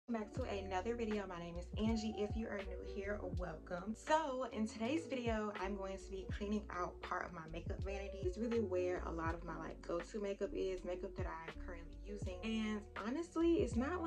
Back to another video. My name is Angie. If you are new here, welcome. So in today's video, I'm going to be cleaning out part of my makeup vanity. It's really where a lot of my go-to makeup is, makeup that I'm currently using. And honestly, it's not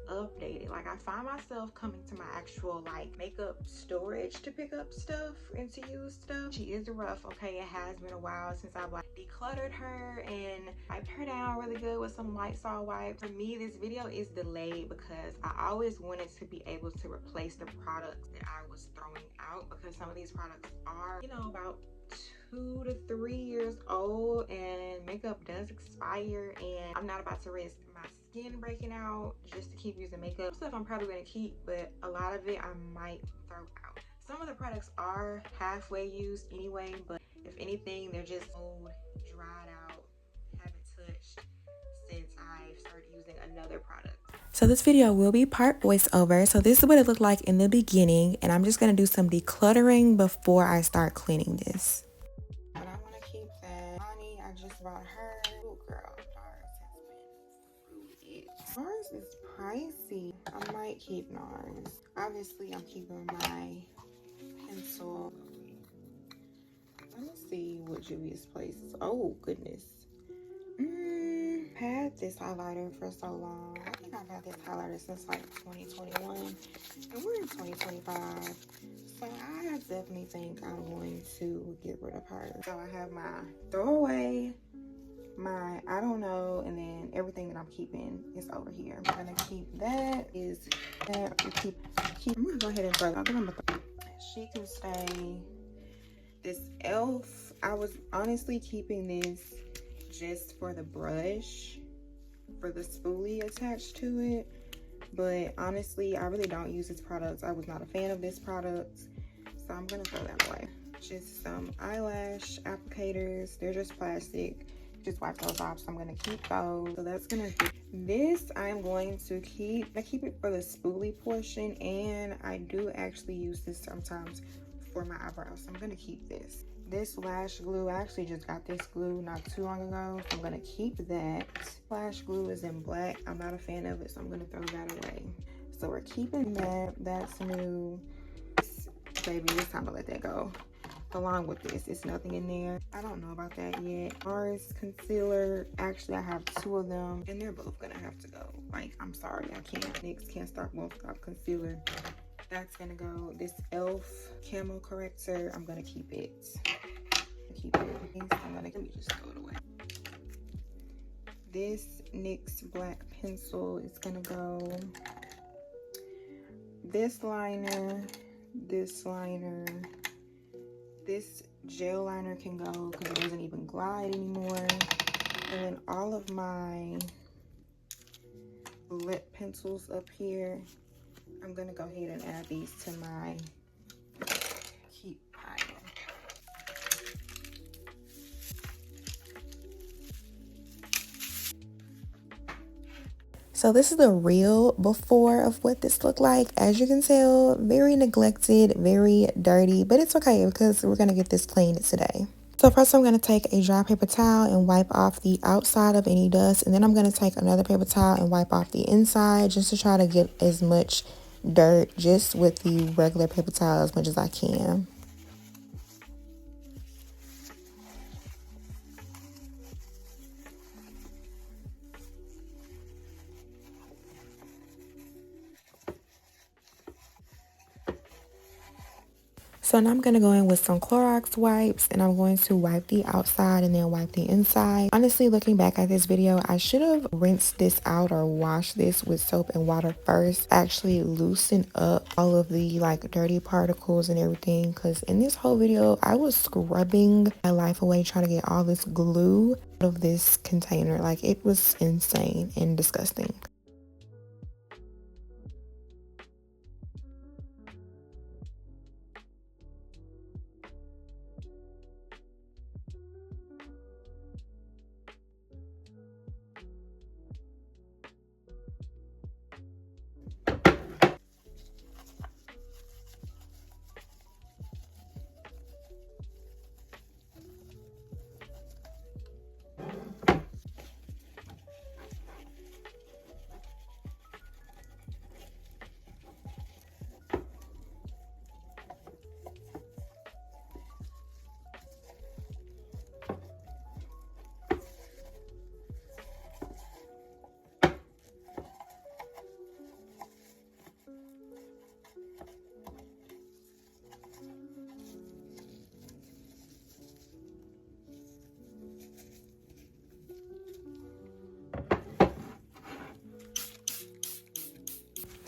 updated. I find myself coming to my actual makeup storage to pick up stuff and to use stuff. She is rough, okay? It has been a while since I've decluttered her and wiped her down really good with some Lysol wipes. For me, this video is delayed because I always wanted to be able to replace the products that I was throwing out, because some of these products are, about 2 to 3 years old and makeup does expire, and I'm not about to risk my skin breaking out just to keep using makeup. Stuff I'm probably going to keep, but a lot of it I might throw out. Some of the products are halfway used anyway, but if anything, they're just old, dried out, haven't touched since I started using another product. So this video will be part voiceover. So this is what it looked like in the beginning, and I'm just going to do some decluttering before I start cleaning this. But I want to keep that. Honey, I just bought her. Oh girl, NARS is pricey. I might keep NARS. Obviously, I'm keeping my pencil. Let me see what Juvia's Place is. Oh goodness. Had this highlighter for so long. I think I've had this highlighter since 2021, and we're in 2025. So I definitely think I'm going to get rid of her. So I have my throwaway, my I don't know, and then everything that I'm keeping is over here. I'm gonna keep that. Is that we keep I'm gonna go ahead and throw that. She can stay. This e.l.f. I was honestly keeping this just for the brush, for the spoolie attached to it, but honestly I really don't use this product. I was not a fan of this product, so I'm gonna throw that away. Just some eyelash applicators. They're just plastic. Just wipe those off, so I'm gonna keep those. So that's gonna do. This I'm going to keep. I keep it for the spoolie portion, and I do actually use this sometimes for my eyebrows, so I'm gonna keep this. This lash glue, I actually just got this glue not too long ago, so I'm gonna keep that. Lash glue is in black. I'm not a fan of it, so I'm gonna throw that away. So we're keeping that. That's new. Baby, it's time to let that go. Along with this, it's nothing in there. I don't know about that yet. NARS concealer, actually I have 2 of them, and they're both gonna have to go. I'm sorry, I can't. NYX Can't Stop Won't Stop concealer. That's gonna go. This e.l.f. camo corrector, I'm gonna keep it. Let me just throw it away. This NYX black pencil is gonna go. This liner, this gel liner can go because it doesn't even glide anymore. And then all of my lip pencils up here, I'm gonna go ahead and add these to my keep pile. So this is the real before of what this looked like. As you can tell, very neglected, very dirty, but it's okay because we're gonna get this cleaned today. So first I'm gonna take a dry paper towel and wipe off the outside of any dust, and then I'm gonna take another paper towel and wipe off the inside just to try to get as much dirt just with the regular paper towel as much as I can. So now I'm going to go in with some Clorox wipes, and I'm going to wipe the outside and then wipe the inside. Honestly, looking back at this video, I should have rinsed this out or washed this with soap and water first. Actually loosen up all of the dirty particles and everything, because in this whole video, I was scrubbing my life away trying to get all this glue out of this container. It was insane and disgusting.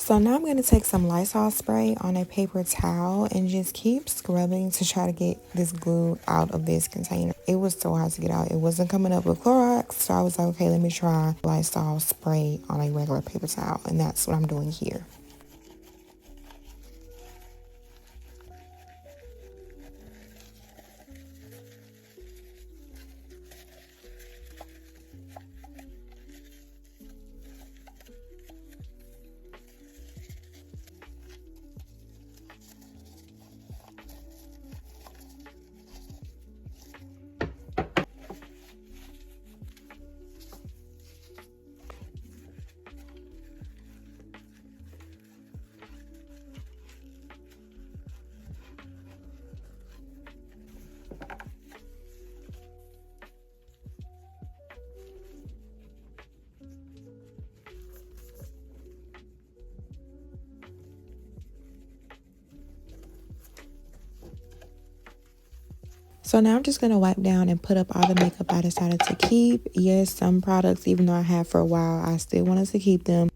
So now I'm going to take some Lysol spray on a paper towel and just keep scrubbing to try to get this glue out of this container. It was so hard to get out. It wasn't coming up with Clorox, so I was like, okay, let me try Lysol spray on a regular paper towel, and that's what I'm doing here. So now I'm just going to wipe down and put up all the makeup I decided to keep. Yes, some products, even though I have for a while, I still wanted to keep them.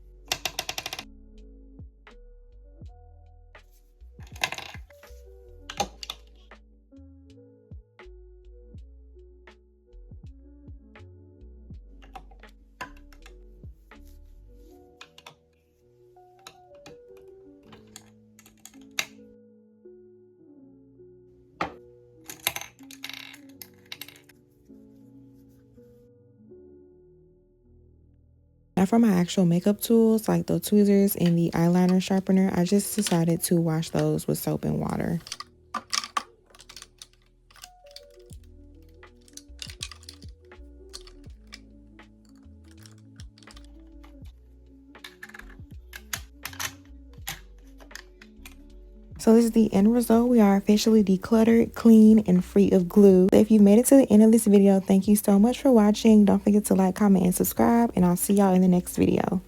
Now for my actual makeup tools, like the tweezers and the eyeliner sharpener, I just decided to wash those with soap and water. So this is the end result. We are officially decluttered, clean, and free of glue. If you made it to the end of this video, thank you so much for watching. Don't forget to like, comment, and subscribe, and I'll see y'all in the next video.